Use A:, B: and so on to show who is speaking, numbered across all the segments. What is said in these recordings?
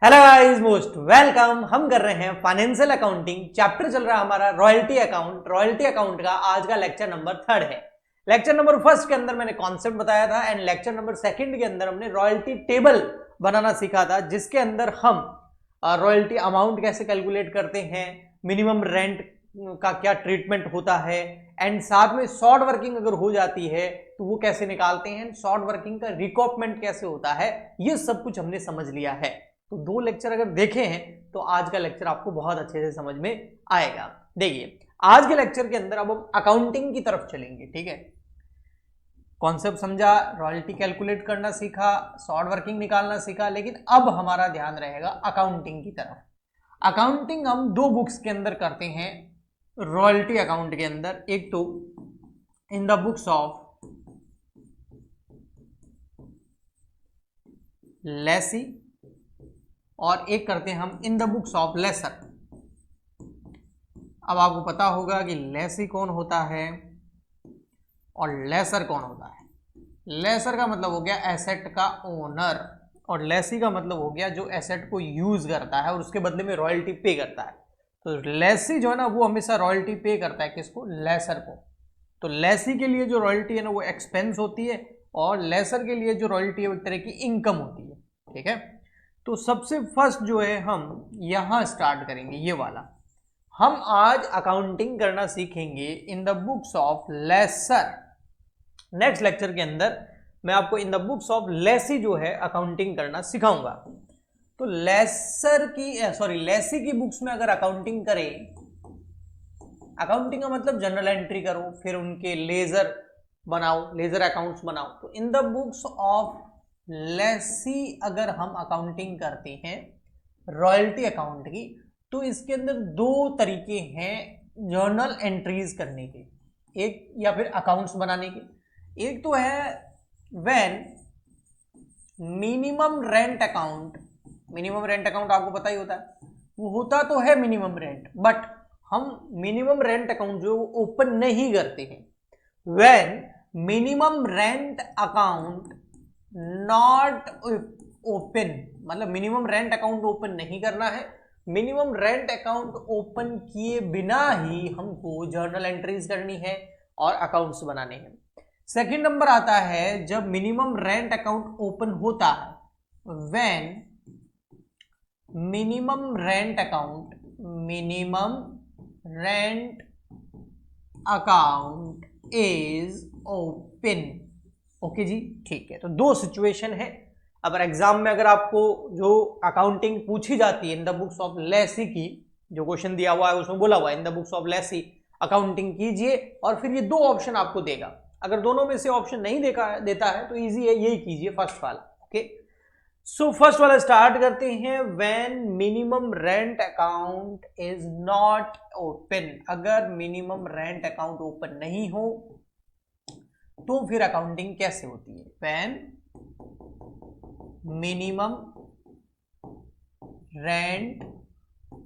A: Hello guys, most welcome. हम कर रहे हैं फाइनेंशियल अकाउंटिंग। चैप्टर चल रहा है हमारा रॉयल्टी अकाउंट। रॉयल्टी अकाउंट का आज का लेक्चर नंबर 3 है। लेक्चर नंबर 1 के अंदर मैंने कॉन्सेप्ट बताया था एंड लेक्चर नंबर 2 के अंदर हमने रॉयल्टी टेबल बनाना सीखा था, जिसके अंदर हम रॉयल्टी अमाउंट कैसे कैलकुलेट करते हैं, मिनिमम रेंट का क्या ट्रीटमेंट होता है एंड साथ में शॉर्ट वर्किंग अगर हो जाती है तो वो कैसे निकालते हैं, शॉर्ट वर्किंग का रिकॉपमेंट कैसे होता है, ये सब कुछ हमने समझ लिया है। तो 2 लेक्चर अगर देखे हैं तो आज का लेक्चर आपको बहुत अच्छे से समझ में आएगा। देखिए, आज के लेक्चर के अंदर अब हम अकाउंटिंग की तरफ चलेंगे। ठीक है, कॉन्सेप्ट समझा, रॉयल्टी कैलकुलेट करना सीखा, शॉर्ट वर्किंग निकालना सीखा, लेकिन अब हमारा ध्यान रहेगा अकाउंटिंग की तरफ। अकाउंटिंग हम 2 बुक्स के अंदर करते हैं रॉयल्टी अकाउंट के अंदर। एक तो in the books of lessee और एक करते हैं हम in the books of lessor. अब आपको पता होगा कि लेसी कौन होता है और लेसर कौन होता है। लेसर का मतलब हो गया एसेट का ओनर और लेसी का मतलब हो गया जो एसेट को यूज करता है और उसके बदले में रॉयल्टी पे करता है। तो लेसी जो है ना वो हमेशा रॉयल्टी पे करता है, किसको? लेसर को। तो लेसी के लिए जो रॉयल्टी है ना वो एक्सपेंस होती है और लेसर के लिए जो रॉयल्टी है वो एक तरह की इनकम होती है। ठीक है, तो सबसे फर्स्ट जो है हम यहां स्टार्ट करेंगे, ये वाला। हम आज अकाउंटिंग करना सीखेंगे in the books of lessor. Next lecture के अंदर मैं आपको in the books of lessee जो है अकाउंटिंग करना सिखाऊंगा। तो लेसी की बुक्स में अगर अकाउंटिंग करें, अकाउंटिंग का मतलब जनरल एंट्री करो, फिर उनके लेजर बनाओ, लेजर अकाउंट्स बनाओ। तो in the books of Lesi अगर हम अकाउंटिंग करते हैं रॉयल्टी अकाउंट की, तो इसके अंदर 2 तरीके हैं जर्नल एंट्रीज करने के, एक या फिर अकाउंट्स बनाने के। एक तो है when minimum rent account. Minimum rent account आपको पता ही होता है, वो होता तो है मिनिमम रेंट, बट हम मिनिमम रेंट अकाउंट जो ओपन नहीं करते हैं। When minimum rent account not open, मतलब मिनिमम रेंट अकाउंट ओपन नहीं करना है। मिनिमम रेंट अकाउंट ओपन किए बिना ही हमको जर्नल एंट्रीज करनी है और अकाउंट्स बनाने हैं। सेकंड नंबर आता है जब मिनिमम रेंट अकाउंट ओपन होता है, when minimum rent account is open. Okay जी, ठीक है। तो 2 सिचुएशन है। अब एग्जाम में अगर आपको जो अकाउंटिंग पूछी जाती है इन द बुक्स ऑफ लेसी की, जो क्वेश्चन दिया हुआ है उसमें बोला हुआ है इन the books of Lesi accounting कीजिए, और फिर ये 2 ऑप्शन आपको देगा। अगर दोनों में से ऑप्शन नहीं देता है तो इजी है, यही कीजिए फर्स्ट वाला। ओके, सो फर्स्ट वाला स्टार्ट करते हैं। When minimum rent account is not open, अगर मिनिमम रेंट अकाउंट ओपन नहीं हो तो फिर अकाउंटिंग कैसे होती है? When minimum rent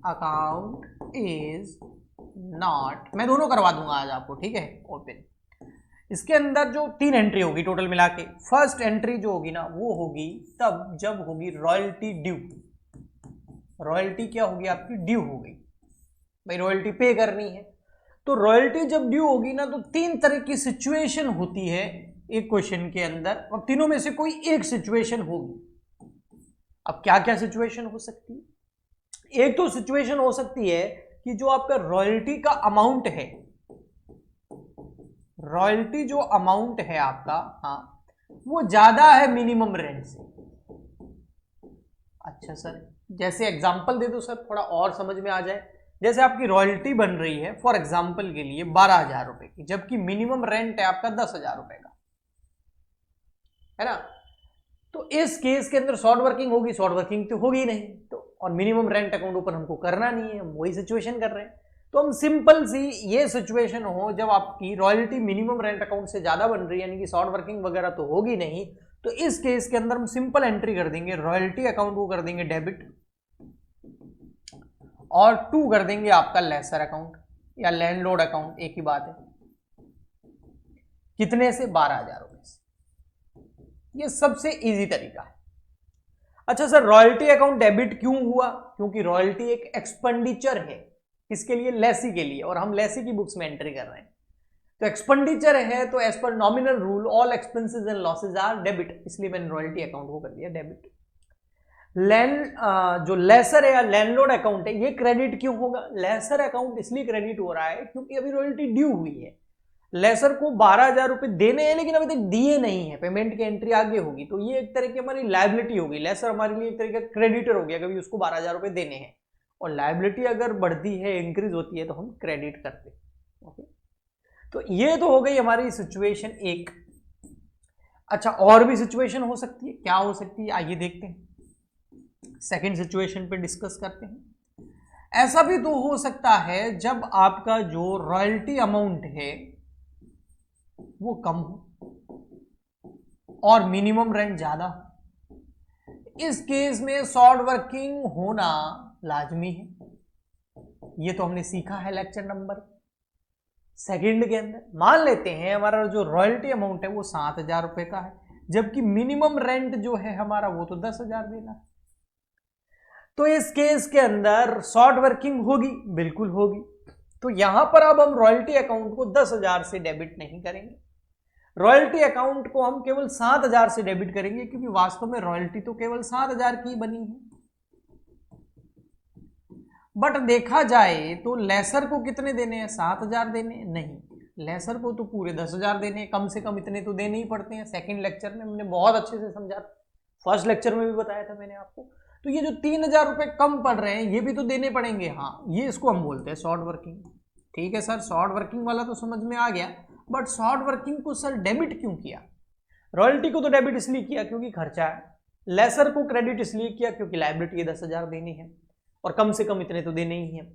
A: account is not, मैं दोनों करवा दूंगा आज आपको, ठीक है, ओपन। इसके अंदर जो 3 एंट्री होगी टोटल मिला के, फर्स्ट एंट्री जो होगी ना वो होगी तब जब होगी रॉयल्टी ड्यू। रॉयल्टी क्या होगी? आपकी ड्यू हो गई, भाई रॉयल्टी पे करनी है। तो रॉयल्टी जब ड्यू होगी ना तो 3 तरह की सिचुएशन होती है एक क्वेश्चन के अंदर, और तीनों में से कोई एक सिचुएशन होगी। अब क्या क्या सिचुएशन हो सकती है? एक तो सिचुएशन हो सकती है कि जो आपका रॉयल्टी का अमाउंट है, रॉयल्टी जो अमाउंट है आपका, हाँ, वो ज्यादा है मिनिमम रेंट से। अच्छा सर, जैसे एग्जांपल दे दो सर, थोड़ा और समझ में आ जाए। जैसे आपकी रॉयल्टी बन रही है फॉर एग्जांपल के लिए 12,000 रुपए की, जबकि मिनिमम रेंट है आपका 10,000 रुपए का, है ना। तो इस केस के अंदर शॉर्ट वर्किंग होगी? शॉर्ट वर्किंग तो होगी नहीं, तो और मिनिमम रेंट अकाउंट ओपन हमको करना नहीं है, हम वही सिचुएशन कर रहे हैं। तो हम सिंपल सी ये सिचुएशन हो जब आपकी रॉयल्टी मिनिमम रेंट अकाउंट से ज्यादा बन रही है, यानी कि शॉर्ट वर्किंग वगैरह तो होगी नहीं, तो इस केस के अंदर हम सिंपल एंट्री कर देंगे, रॉयल्टी अकाउंट को कर देंगे डेबिट और 2 कर देंगे आपका लेसर अकाउंट या लैंडलॉर्ड अकाउंट, एक ही बात है। कितने से? 12,000 रुपए से। ये सबसे इजी तरीका है। अच्छा सर, रॉयल्टी अकाउंट डेबिट क्यों हुआ? क्योंकि रॉयल्टी एक एक्सपेंडिचर है, किसके लिए? लेसी के लिए, और हम लेसी की बुक्स में एंट्री कर रहे हैं। तो एक्सपेंडिचर है, तो as per nominal rule all expenses and losses are debit, इसलिए मैंने रॉयल्टी अकाउंट को कर दिया डेबिट। जो लेसर है या लैंडलॉर्ड अकाउंट है, ये क्रेडिट क्यों होगा? लेसर अकाउंट इसलिए क्रेडिट हो रहा है क्योंकि अभी रॉयल्टी ड्यू हुई है। लेसर को 12,000 रुपए देने हैं, लेकिन अभी तक दिए नहीं है, पेमेंट की एंट्री आगे होगी, तो ये एक तरह की हमारी लायबिलिटी होगी। लेसर हमारे लिए एक तरह का क्रेडिटर हो गया, कभी उसको 12,000 रुपए देने हैं, और लायबिलिटी अगर बढ़ती है, इंक्रीज होती है, तो हम क्रेडिट करते हैं। ओके, तो ये तो हो गई हमारी सिचुएशन एक। अच्छा, और भी सिचुएशन हो सकती है, क्या हो सकती है आइए देखते हैं, सेकेंड सिचुएशन पे डिस्कस करते हैं। ऐसा भी तो हो सकता है जब आपका जो रॉयल्टी अमाउंट है वो कम हो और मिनिमम रेंट ज्यादा हो, इस केस में शॉर्ट वर्किंग होना लाजमी है। ये तो हमने सीखा है लेक्चर नंबर सेकंड के अंदर। मान लेते हैं हमारा जो रॉयल्टी अमाउंट है वो 7,000 रुपए का है, जबकि मिनिमम रेंट जो है हमारा वो तो 10,000 देना है। तो इस केस के अंदर शॉर्ट वर्किंग होगी, बिल्कुल होगी। तो यहां पर अब हम रॉयल्टी अकाउंट को 10,000 से डेबिट नहीं करेंगे, रॉयल्टी अकाउंट को हम केवल 7,000 से डेबिट करेंगे, क्योंकि वास्तव में रॉयल्टी तो केवल 7,000 की बनी है। बट देखा जाए तो लेसर को कितने देने हैं? 7,000 देने हैं? नहीं, लेसर को तो पूरे 10,000 देने हैं, कम से कम इतने तो देने ही पड़ते हैं। सेकंड लेक्चर में हमने बहुत अच्छे से समझा, फर्स्ट लेक्चर में भी बताया था मैंने आपको। तो ये जो 3,000 रुपए कम पड़ रहे हैं, ये भी तो देने पड़ेंगे। हाँ, ये इसको हम बोलते हैं शॉर्ट वर्किंग। ठीक है सर, शॉर्ट वर्किंग वाला तो समझ में आ गया, बट शॉर्ट वर्किंग को सर डेबिट क्यों किया? रॉयल्टी को तो डेबिट इसलिए किया क्योंकि खर्चा है, लेसर को क्रेडिट इसलिए किया क्योंकि लायबिलिटी 10,000 देनी है, और कम से कम इतने तो देने ही हैं।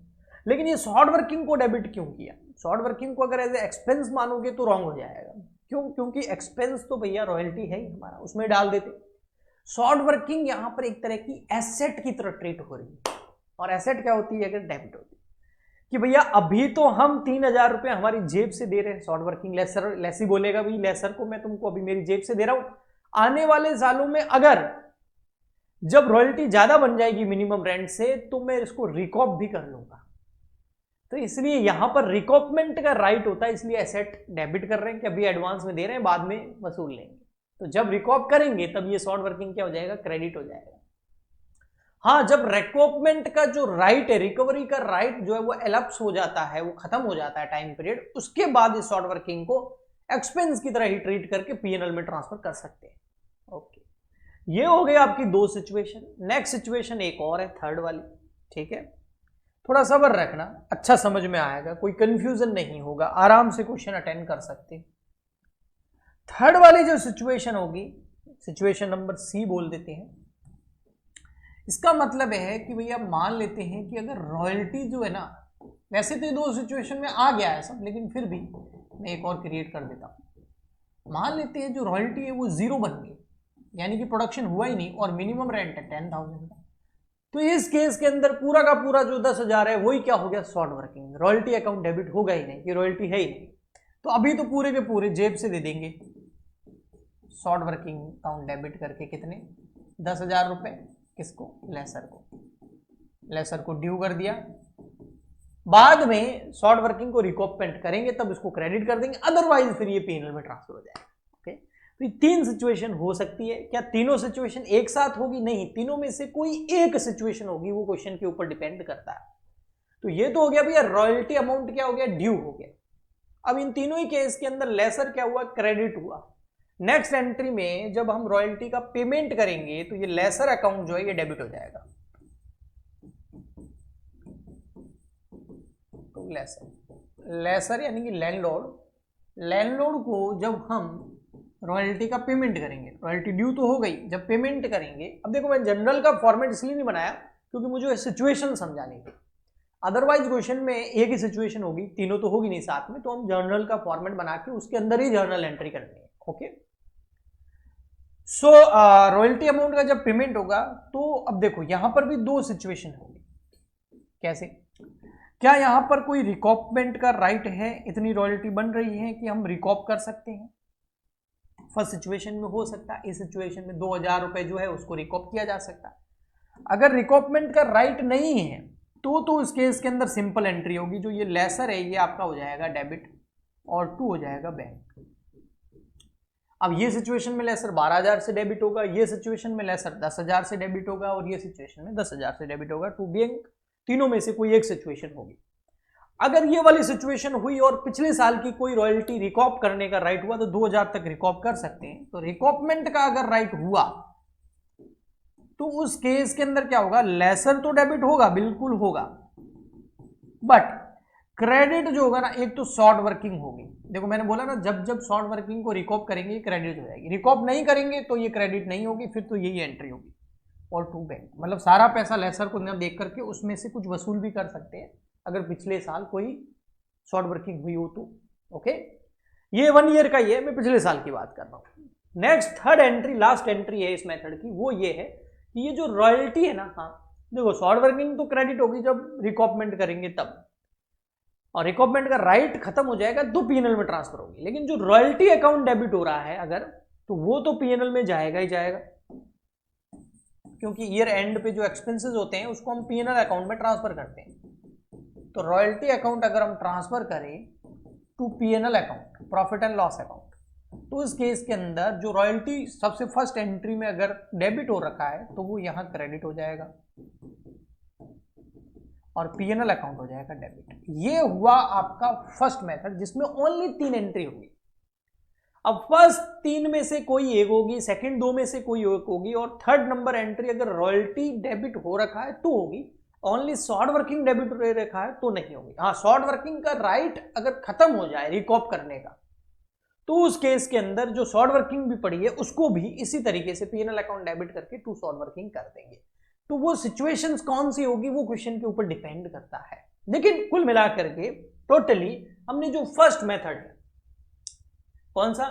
A: लेकिन ये शॉर्ट वर्किंग को डेबिट क्यों किया? शॉर्ट वर्किंग को अगर एज ए एक्सपेंस मानोगे तो रॉन्ग हो जाएगा। क्यों? क्योंकि एक्सपेंस तो भैया रॉयल्टी है ही हमारा, उसमें डाल देते। शॉर्ट वर्किंग यहां पर एक तरह की एसेट की तरह ट्रीट हो रही है, और एसेट क्या होती है? अगर डेबिट होती है कि भैया अभी तो हम 3,000 रुपए हमारी जेब से दे रहे हैं, शॉर्ट वर्किंग लेसर लेसी बोलेगा भाई लेसर को मैं तुमको अभी मेरी जेब से दे रहा हूं, आने वाले सालों में अगर जब रॉयल्टी ज्यादा बन जाएगी मिनिमम रेंट से, तो मैं इसको रिकॉप भी कर लूंगा। तो इसलिए यहां पर रिकॉपमेंट का राइट होता है, इसलिए एसेट डेबिट कर रहे हैं कि अभी एडवांस में दे रहे हैं, बाद में वसूल लेंगे। तो जब रिकॉप करेंगे तब ये शॉर्ट वर्किंग क्या हो जाएगा? क्रेडिट हो जाएगा। हाँ, जब रिकॉपमेंट का जो राइट है, रिकवरी का राइट जो है वो एलप्स हो जाता है, वो खत्म हो जाता है टाइम पीरियड, उसके बाद इस शॉर्ट वर्किंग को एक्सपेंस की तरह ही ट्रीट करके पीएनएल में ट्रांसफर कर सकते हैं। ओके, ये हो गई आपकी दो सिचुएशन। नेक्स्ट सिचुएशन एक और है, थर्ड वाली। ठीक है, थोड़ा सब्र रखना, अच्छा समझ में आएगा, कोई कंफ्यूजन नहीं होगा, आराम से क्वेश्चन अटेंड कर सकते हैं। थर्ड वाली जो सिचुएशन होगी, सिचुएशन नंबर सी बोल देते हैं। इसका मतलब है कि भैया मान लेते हैं कि अगर रॉयल्टी जो है ना, वैसे तो ये दो सिचुएशन में आ गया है सब, लेकिन फिर भी मैं एक और क्रिएट कर देता हूं। मान लेते हैं जो रॉयल्टी है वो 0 बन गई, यानी कि प्रोडक्शन हुआ ही नहीं, और मिनिमम रेंट है 10,000 का। तो इस केस के अंदर पूरा का पूरा जो 10,000 है वही क्या हो गया? Short working. Royalty account debit होगा ही नहीं, कि रॉयल्टी है ही नहीं, तो अभी तो पूरे के पूरे जेब से दे देंगे शॉर्ट वर्किंग अकाउंट डेबिट करके। कितने? 10,000 रुपए। किसको? लेसर को। लेसर को ड्यू कर दिया, बाद में शॉर्ट वर्किंग को रिकॉपमेंट करेंगे तब इसको क्रेडिट कर देंगे, अदरवाइज फिर ये पीएनएल में ट्रांसफर हो जाएगा। ओके, तो ये तीन सिचुएशन हो सकती है। क्या तीनों सिचुएशन एक साथ होगी? नहीं, तीनों में से कोई एक सिचुएशन होगी, वो क्वेश्चन के ऊपर डिपेंड करता है। तो ये तो हो गया भैया रॉयल्टी अमाउंट क्या हो गया? ड्यू हो गया। अब इन तीनों ही केस के अंदर लेसर क्या हुआ? क्रेडिट हुआ। नेक्स्ट एंट्री में जब हम रॉयल्टी का पेमेंट करेंगे तो ये लेसर अकाउंट जो है ये डेबिट हो जाएगा। तो लेसर यानी कि लैंडलॉर्ड को जब हम रॉयल्टी का पेमेंट करेंगे, रॉयल्टी ड्यू तो हो गई, जब पेमेंट करेंगे, अब देखो मैं जनरल का फॉर्मेट इसलिए नहीं बनाया क्योंकि मुझे सिचुएशन समझानी थी, अदरवाइज क्वेश्चन में एक ही सिचुएशन होगी, तीनों तो होगी नहीं साथ में, तो हम जर्नल का फॉर्मेट बना के उसके अंदर ही जर्नल एंट्री करनी है। ओके, सो रॉयल्टी अमाउंट का जब पेमेंट होगा तो अब देखो यहां पर भी दो सिचुएशन होगी। कैसे? क्या यहां पर कोई रिकॉपमेंट का राइट है? इतनी रॉयल्टी बन रही है कि हम रिकॉप कर सकते हैं? फर्स्ट सिचुएशन में हो सकता है, इस सिचुएशन में 2000 रुपए जो है उसको रिकॉप किया जा सकता है। अगर रिकॉपमेंट का राइट नहीं है तो इस केस के अंदर सिंपल एंट्री होगी, जो ये लेसर है ये आपका हो जाएगा डेबिट और 2 हो जाएगा बैंक। अब ये सिचुएशन में लेसर 12,000 से डेबिट होगा, ये सिचुएशन में लेसर 10,000 से डेबिट होगा और ये सिचुएशन में 10,000 से डेबिट होगा। टू बैंक तीनों में से कोई एक सिचुएशन होगी। अगर ये वाली सिचुएशन हुई और पिछले साल की कोई रॉयल्टी रिकॉप करने का राइट हुआ तो 2000 तक रिकॉप कर सकते हैं। तो रिकॉपमेंट का अगर राइट हुआ तो उस केस के अंदर क्या होगा, लेसर तो डेबिट होगा, बिल्कुल होगा, बट क्रेडिट जो होगा ना, एक तो शॉर्ट वर्किंग होगी। देखो मैंने बोला ना, जब जब शॉर्ट वर्किंग को रिकॉप करेंगे क्रेडिट हो जाएगी, रिकॉप नहीं करेंगे तो ये क्रेडिट नहीं होगी, फिर तो यही एंट्री होगी। और टू बैंक मतलब सारा पैसा लेसर को न देख करके उसमें से कुछ वसूल भी कर सकते हैं अगर पिछले साल कोई शॉर्ट वर्किंग हुई हो तो। ओके, ये 1 ईयर का ही है, मैं पिछले साल की बात कर रहा हूँ। Next third entry, last entry है इस मेथड की, वो ये है कि ये जो रॉयल्टी है ना, हाँ देखो शॉर्ट वर्किंग तो क्रेडिट होगी जब रिकॉपमेंट करेंगे तब, और रिकॉपमेंट का राइट खत्म हो जाएगा तो पीएनएल में ट्रांसफर होगी। लेकिन जो रॉयल्टी अकाउंट डेबिट हो रहा है अगर, तो वो तो पीएनएल में जाएगा ही जाएगा, क्योंकि ईयर एंड पे जो एक्सपेंसेस होते हैं उसको हम पीएनएल अकाउंट में ट्रांसफर करते हैं। तो रॉयल्टी अकाउंट अगर हम ट्रांसफर करें to PNL account, profit and loss account, तो इस केस के अंदर जो रॉयल्टी सबसे फर्स्ट एंट्री में अगर डेबिट हो रखा है तो वो यहां क्रेडिट हो जाएगा और पीएनएल अकाउंट हो जाएगा डेबिट। ये हुआ आपका फर्स्ट मेथड जिसमें ओनली 3 एंट्री होगी। अब फर्स्ट 3 में से कोई एक होगी, सेकंड 2 में से कोई एक होगी, और थर्ड नंबर एंट्री अगर रॉयल्टी डेबिट हो रखा है तो होगी, ओनली शॉर्ट वर्किंग डेबिट हो रखा है तो नहीं होगी। हाँ, शॉर्ट वर्किंग का राइट अगर खत्म हो जाए रिकॉप करने का तो उस केस के अंदर जो शॉर्ट वर्किंग भी पड़ी है उसको भी इसी तरीके से पीएनएल अकाउंट डेबिट करके टू शॉर्ट वर्किंग कर देंगे। तो वो सिचुएशंस कौन सी होगी वो क्वेश्चन के ऊपर डिपेंड करता है। लेकिन कुल मिलाकर के टोटली हमने जो फर्स्ट मेथड है कौन सा,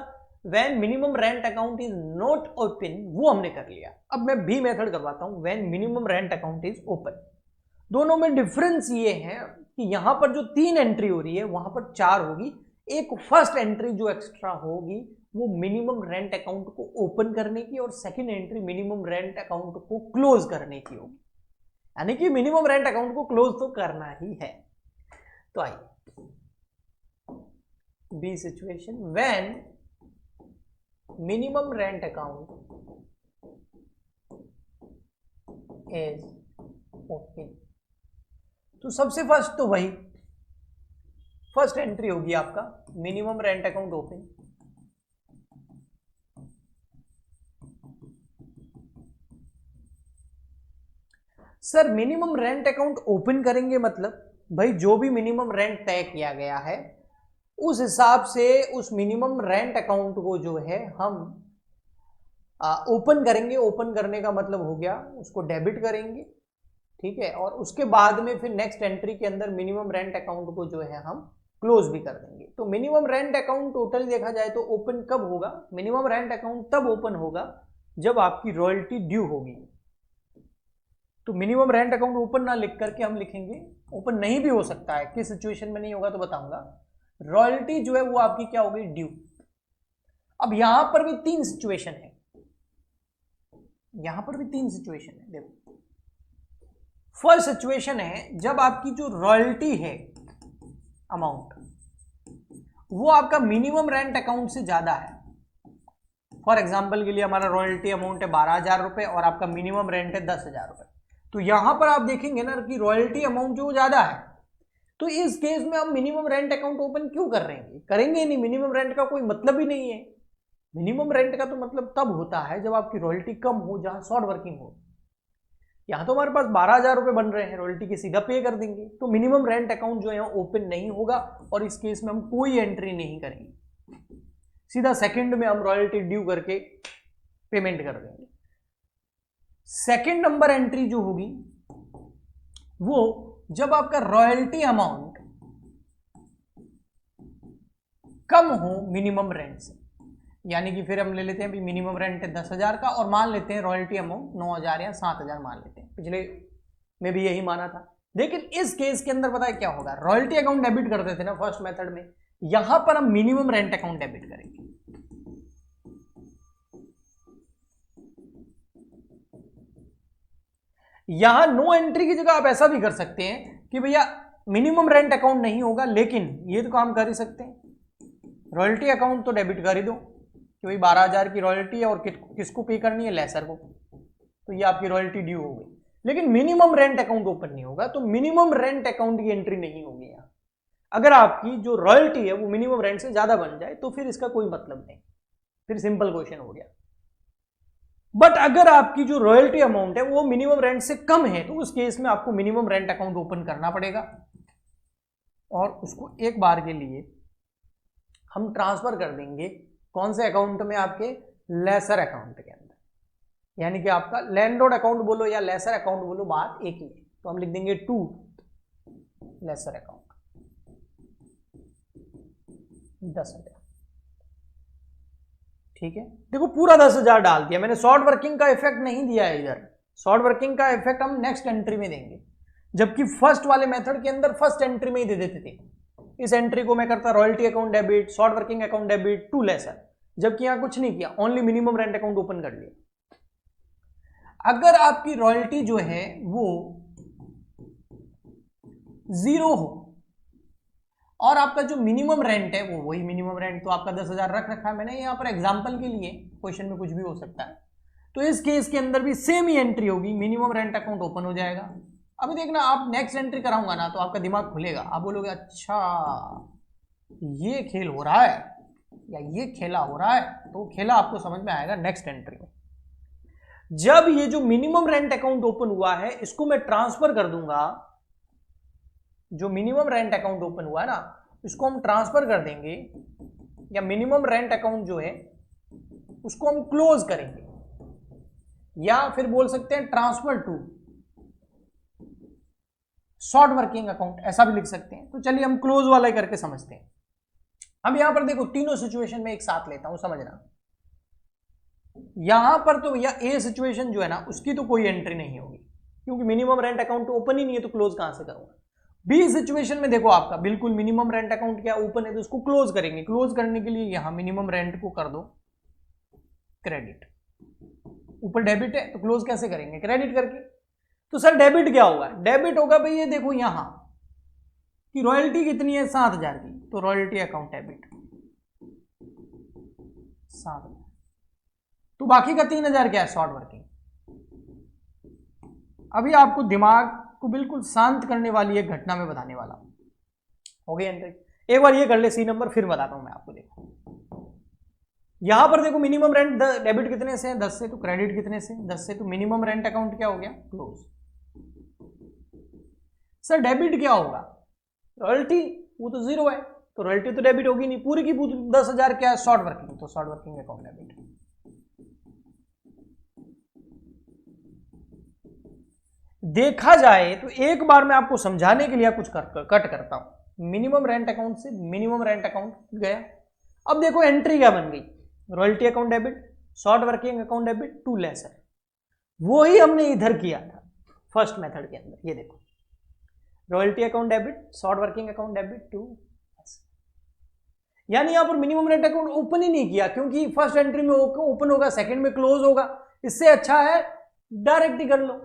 A: when minimum rent account is not open, वो हमने कर लिया। अब मैं भी मेथड करवाता हूं, when minimum rent account is open. दोनों में डिफरेंस ये है कि यहां पर जो 3 एंट्री हो रही है वहां पर 4 होगी। एक फर्स्ट एंट्री जो एक्स्ट्रा होगी वो मिनिमम रेंट अकाउंट को ओपन करने की, और second entry minimum rent account को क्लोज करने की होगी। यानी कि मिनिमम रेंट अकाउंट को क्लोज तो करना ही है। तो आइए B situation, when minimum rent account is open. तो सबसे फर्स्ट तो वही फर्स्ट एंट्री होगी आपका minimum rent account open. Sir minimum rent account open करेंगे मतलब भाई जो भी मिनिमम रेंट तय किया गया है उस हिसाब से उस मिनिमम रेंट अकाउंट को जो है हम ओपन करेंगे। ओपन करने का मतलब हो गया उसको डेबिट करेंगे, ठीक है, और उसके बाद में फिर नेक्स्ट एंट्री के अंदर मिनिमम रेंट अकाउंट को जो है हम क्लोज भी कर देंगे। तो मिनिमम रेंट अकाउंट टोटल देखा जाए तो ओपन कब होगा, मिनिमम रेंट अकाउंट तब ओपन होगा जब आपकी रॉयल्टी ड्यू होगी। तो मिनिमम रेंट अकाउंट ओपन ना लिख करके हम लिखेंगे, ओपन नहीं भी हो सकता है, किस सिचुएशन में नहीं होगा तो बताऊंगा। रॉयल्टी जो है वो आपकी क्या होगी, ड्यू। अब यहां पर भी 3 सिचुएशन है, यहां पर भी 3 सिचुएशन है। देखो फर्स्ट सिचुएशन है जब आपकी जो रॉयल्टी है अमाउंट वो आपका मिनिमम रेंट अकाउंट से ज्यादा है। फॉर एग्जांपल के लिए हमारा रॉयल्टी अमाउंट है 12,000 रुपए और आपका मिनिमम रेंट है 10,000 रुपए। तो यहां पर आप देखेंगे ना कि रॉयल्टी अमाउंट जो ज्यादा है, तो इस केस में हम मिनिमम रेंट अकाउंट ओपन क्यों कर रहे हैं, करेंगे नहीं। मिनिमम रेंट का कोई मतलब ही नहीं है। मिनिमम रेंट का तो मतलब तब होता है जब आपकी रॉयल्टी कम हो, जहां शॉर्ट वर्किंग हो। यहां तो हमारे पास 12,000 रुपए बन रहे हैं, रॉयल्टी की सीधा पे कर देंगे, तो मिनिमम रेंट अकाउंट जो है ओपन नहीं होगा और इस केस में हम कोई एंट्री नहीं करेंगे, सीधा सेकंड में हम रॉयल्टी ड्यू करके पेमेंट कर देंगे। सेकंड नंबर एंट्री जो होगी वो जब आपका रॉयल्टी अमाउंट कम हो मिनिमम रेंट से, यानी कि फिर हम ले लेते हैं मिनिमम रेंट है 10,000 का और मान लेते हैं रॉयल्टी अमाउंट 9,000 या 7,000 मान लेते हैं, पिछले में भी यही माना था। लेकिन इस केस के अंदर पता है क्या होगा, रॉयल्टी अकाउंट डेबिट करते थे ना फर्स्ट मेथड में, यहां पर हम मिनिमम रेंट अकाउंट डेबिट करेंगे। यहां नो एंट्री की जगह आप ऐसा भी कर सकते हैं कि भैया मिनिमम रेंट अकाउंट नहीं होगा, लेकिन ये तो काम कर ही सकते हैं, रॉयल्टी अकाउंट तो डेबिट कर ही दो कि भाई 12,000 की रॉयल्टी है और किसको पे करनी है, लेसर को, तो ये आपकी रॉयल्टी ड्यू हो गई। लेकिन मिनिमम रेंट अकाउंट ओपन नहीं होगा, तो मिनिमम रेंट अकाउंट की एंट्री नहीं होगी यहां। अगर आपकी जो रॉयल्टी है वो मिनिमम रेंट से ज्यादा बन जाए तो फिर इसका कोई मतलब नहीं, फिर सिंपल क्वेश्चन हो गया। बट अगर आपकी जो रॉयल्टी अमाउंट है वो मिनिमम रेंट से कम है, तो उस केस में आपको मिनिमम रेंट अकाउंट ओपन करना पड़ेगा, और उसको एक बार के लिए हम ट्रांसफर कर देंगे कौन से अकाउंट में, आपके लेसर अकाउंट के अंदर, यानी कि आपका लैंडलॉर्ड अकाउंट बोलो या लेसर अकाउंट बोलो, बात एक ही है। तो हम लिख देंगे टू लेसर अकाउंट 10,000। ठीक है, देखो पूरा 10,000 डाल दिया मैंने, शॉर्ट वर्किंग का इफेक्ट नहीं दिया है इधर, शॉर्ट वर्किंग का इफेक्ट हम नेक्स्ट एंट्री में देंगे, जबकि फर्स्ट वाले मेथड के अंदर फर्स्ट एंट्री में ही दे देते थे। इस एंट्री को मैं करता royalty account debit, short working account debit, to lessor, जबकि यहां कुछ नहीं किया, only minimum rent account open कर लिया। अगर आपकी रॉयल्टी जो है वो 0 हो और आपका जो मिनिमम रेंट है वो वही मिनिमम रेंट, तो आपका 10,000 रख रखा है मैंने यहाँ पर एग्जांपल के लिए, क्वेश्चन में कुछ भी हो सकता है, तो इस केस के अंदर भी सेम ही एंट्री होगी, मिनिमम रेंट अकाउंट ओपन हो जाएगा। अभी देखना, आप नेक्स्ट एंट्री कराऊंगा ना तो आपका दिमाग खुलेगा, आप बोलोगे अच्छा ये खेल हो रहा है या ये खेला हो रहा है, तो खेला आपको समझ में आएगा नेक्स्ट एंट्री में। जब ये जो मिनिमम रेंट अकाउंट ओपन हुआ है इसको मैं ट्रांसफर कर दूंगा, जो मिनिमम रेंट अकाउंट ओपन हुआ है ना इसको हम ट्रांसफर कर देंगे, या मिनिमम रेंट अकाउंट जो है उसको हम क्लोज करेंगे, या फिर बोल सकते हैं transfer to short working account, ऐसा भी लिख सकते हैं। तो चलिए हम क्लोज वाला ही करके समझते हैं। अब यहां पर देखो तीनों सिचुएशन में एक साथ लेता हूं, समझना। यहां पर तो भैया ए सिचुएशन जो है ना उसकी तो कोई एंट्री नहीं होगी, क्योंकि मिनिमम रेंट अकाउंट ओपन ही नहीं है, तो क्लोज कहां से करूंगा। बी सिचुएशन में देखो आपका बिल्कुल मिनिमम रेंट अकाउंट क्या ओपन है, तो उसको क्लोज करेंगे। क्लोज करने के लिए यहां मिनिमम रेंट को कर दो क्रेडिट, ऊपर डेबिट है तो क्लोज कैसे करेंगे, क्रेडिट करके। तो सर डेबिट क्या होगा, डेबिट होगा भाई ये देखो यहां कि रॉयल्टी कितनी है 7,000 की, तो रॉयल्टी अकाउंट डेबिट 7,000, तो बाकी का 3,000 क्या है, शॉर्ट वर्किंग। अभी आपको दिमाग को बिल्कुल शांत करने वाली एक घटना में बताने वाला हूं, हो गई एंट्री। एक बार ये कर ले सी नंबर, फिर बताता हूं मैं आपको। देखो यहां पर देखो मिनिमम रेंट डेबिट कितने से है, 10 से, तो क्रेडिट कितने से, 10 से, तो मिनिमम रेंट अकाउंट क्या हो गया, क्लोज। सर डेबिट क्या होगा, रॉयल्टी, वो तो 0 है, तो रॉयल्टी तो डेबिट होगी नहीं, पूरी की पूरी 10,000 क्या है, शॉर्ट वर्किंग, तो शॉर्ट वर्किंग अकाउंट डेबिट। देखा जाए तो एक बार मैं आपको समझाने के लिए कुछ कट करता हूं, मिनिमम रेंट अकाउंट से मिनिमम रेंट अकाउंट गया। अब देखो एंट्री क्या बन गई, royalty account debit, short working account debit, to lessor, वो ही हमने इधर किया था फर्स्ट मेथड के अंदर। ये देखो royalty account debit, short working account debit, to lessor, यानी यहां पर मिनिमम रेंट अकाउंट ओपन ही नहीं किया, क्योंकि फर्स्ट एंट्री में ओपन होगा, सेकंड में क्लोज होगा, इससे अच्छा है डायरेक्ट ही कर लो।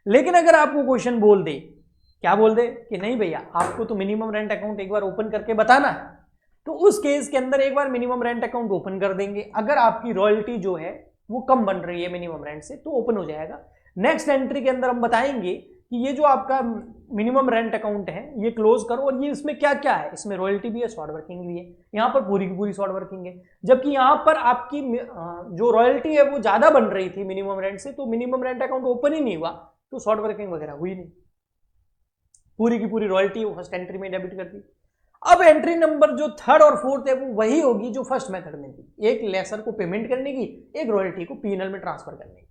A: लेकिन अगर आपको क्वेश्चन बोल दे, क्या बोल दे कि नहीं भैया आपको तो मिनिमम रेंट अकाउंट एक बार ओपन करके बताना है, तो उस केस के अंदर एक बार मिनिमम रेंट अकाउंट ओपन कर देंगे। अगर आपकी रॉयल्टी जो है वो कम बन रही है मिनिमम रेंट से, तो ओपन हो जाएगा। नेक्स्ट एंट्री के अंदर हम बताएंगे कि ये जो आपका मिनिमम रेंट अकाउंट है ये क्लोज करो, और ये इसमें क्या क्या है, इसमें रॉयल्टी भी है, शॉर्ट वर्किंग भी है, यहाँ पर पूरी की पूरी शॉर्ट वर्किंग है। जबकि यहाँ पर आपकी जो रॉयल्टी है वो ज्यादा बन रही थी मिनिमम रेंट से, तो मिनिमम रेंट अकाउंट ओपन ही नहीं हुआ, तो शॉर्ट वर्किंग वगैरह हुई नहीं, पूरी की पूरी रॉयल्टी फर्स्ट एंट्री में डेबिट कर दी। अब एंट्री नंबर जो थर्ड और फोर्थ है वो वही होगी जो फर्स्ट मेथड में थी, एक लेसर को पेमेंट करने की, एक रॉयल्टी को पीएनएल में ट्रांसफर करने की।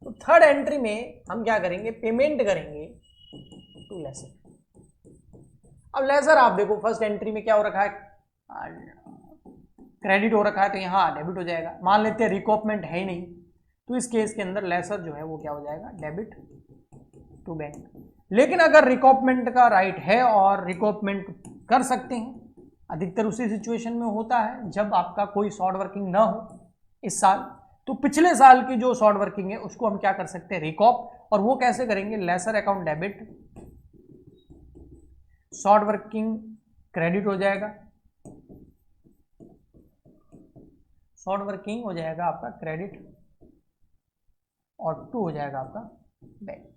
A: तो थर्ड एंट्री में हम क्या करेंगे, पेमेंट करेंगे टू लेसर। अब लेसर आप देखो फर्स्ट एंट्री में क्या हो रखा है, क्रेडिट हो रखा है, तो यहाँ डेबिट हो जाएगा। मान लेते हैं रिकॉपमेंट है ही नहीं, तो इस केस के अंदर लेसर जो है वो क्या हो जाएगा, डेबिट टू बैंक। लेकिन अगर रिकॉपमेंट का राइट है और रिकॉपमेंट कर सकते हैं, अधिकतर उसी सिचुएशन में होता है जब आपका कोई शॉर्ट वर्किंग ना हो इस साल, तो पिछले साल की जो शॉर्ट वर्किंग है उसको हम क्या कर सकते हैं, रिकॉप, और वो कैसे करेंगे, lessor account debit, short working credit हो जाएगा, शॉर्ट वर्किंग हो जाएगा आपका क्रेडिट, और 2 हो जाएगा आपका बैंक।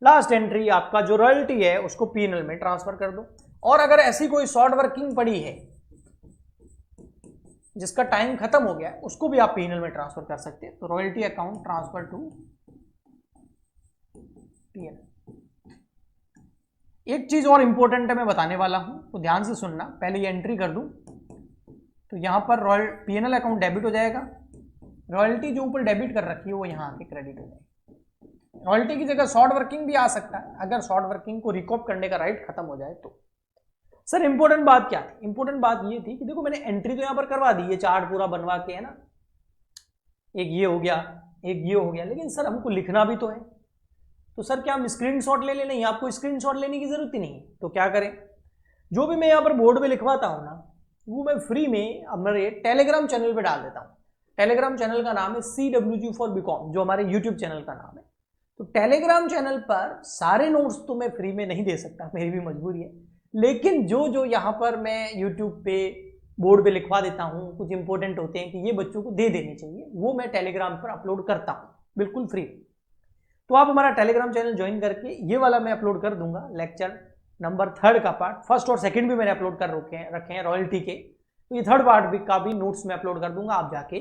A: लास्ट एंट्री आपका जो रॉयल्टी है उसको पीएनएल में ट्रांसफर कर दो। और अगर ऐसी कोई शॉर्ट वर्किंग पड़ी है जिसका टाइम खत्म हो गया है उसको भी आप पीएनएल में ट्रांसफर कर सकते हैं। तो royalty account transfer to PNL. एक चीज और इंपॉर्टेंट है मैं बताने वाला हूं, तो ध्यान से सुनना। पहले ये एंट्री कर दूं तो यहां पर पीएनएल अकाउंट डेबिट हो जाएगा, रॉयल्टी जो ऊपर डेबिट कर रखी है वो यहां आके क्रेडिट हो जाएगी। रॉयल्टी की जगह शॉर्ट वर्किंग भी आ सकता है अगर शॉर्ट वर्किंग को रिकॉप करने का राइट खत्म हो जाए तो। सर इंपॉर्टेंट बात क्या थी, इंपॉर्टेंट बात ये थी कि देखो मैंने एंट्री तो यहां पर करवा दी, ये चार्ट पूरा बनवा के, है ना, एक ये हो गया, एक ये हो गया, लेकिन सर हमको लिखना भी तो है। तो सर क्या हम स्क्रीनशॉट ले लें? नहीं, आपको स्क्रीनशॉट लेने की जरूरत ही नहीं। तो क्या करें, जो भी मैं यहाँ पर बोर्ड पे लिखवाता हूँ ना वो मैं फ्री में हमारे टेलीग्राम चैनल पे डाल देता हूँ। टेलीग्राम चैनल का नाम है CWG for BCom, जो हमारे यूट्यूब चैनल का नाम है। तो टेलीग्राम चैनल पर सारे नोट्स तो मैं फ्री में नहीं दे सकता, मेरी भी मजबूरी है, लेकिन जो जो यहाँ पर मैं यूट्यूब पे बोर्ड पे लिखवा देता हूँ, कुछ इंपॉर्टेंट होते हैं कि ये बच्चों को दे देनी चाहिए, वो मैं टेलीग्राम पर अपलोड करता हूँ बिल्कुल फ्री। तो आप हमारा टेलीग्राम चैनल ज्वाइन करके ये वाला मैं अपलोड कर दूंगा, लेक्चर नंबर 3 का पार्ट, फर्स्ट और सेकंड भी मैंने अपलोड कर रखे हैं रॉयल्टी के। तो ये थर्ड पार्ट भी का भी नोट्स में अपलोड कर दूंगा, आप जाके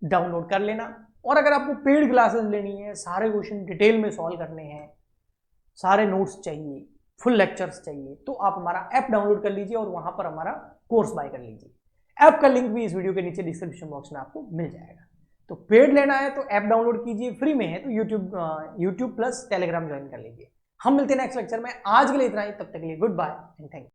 A: डाउनलोड कर लेना। और अगर आपको पेड क्लासेस लेनी है, सारे क्वेश्चन डिटेल में सॉल्व करने हैं, सारे नोट्स चाहिए, फुल लेक्चर्स चाहिए, तो आप हमारा ऐप डाउनलोड कर लीजिए और वहां पर हमारा कोर्स बाय कर लीजिए। ऐप का लिंक भी इस वीडियो के नीचे डिस्क्रिप्शन बॉक्स में आपको मिल जाएगा। तो पेड लेना है तो ऐप डाउनलोड कीजिए, फ्री में है तो यूट्यूब प्लस टेलीग्राम ज्वाइन कर लीजिए। हम मिलते हैं नेक्स्ट लेक्चर में। आज के लिए इतना ही, तब तक के लिए goodbye and thank you.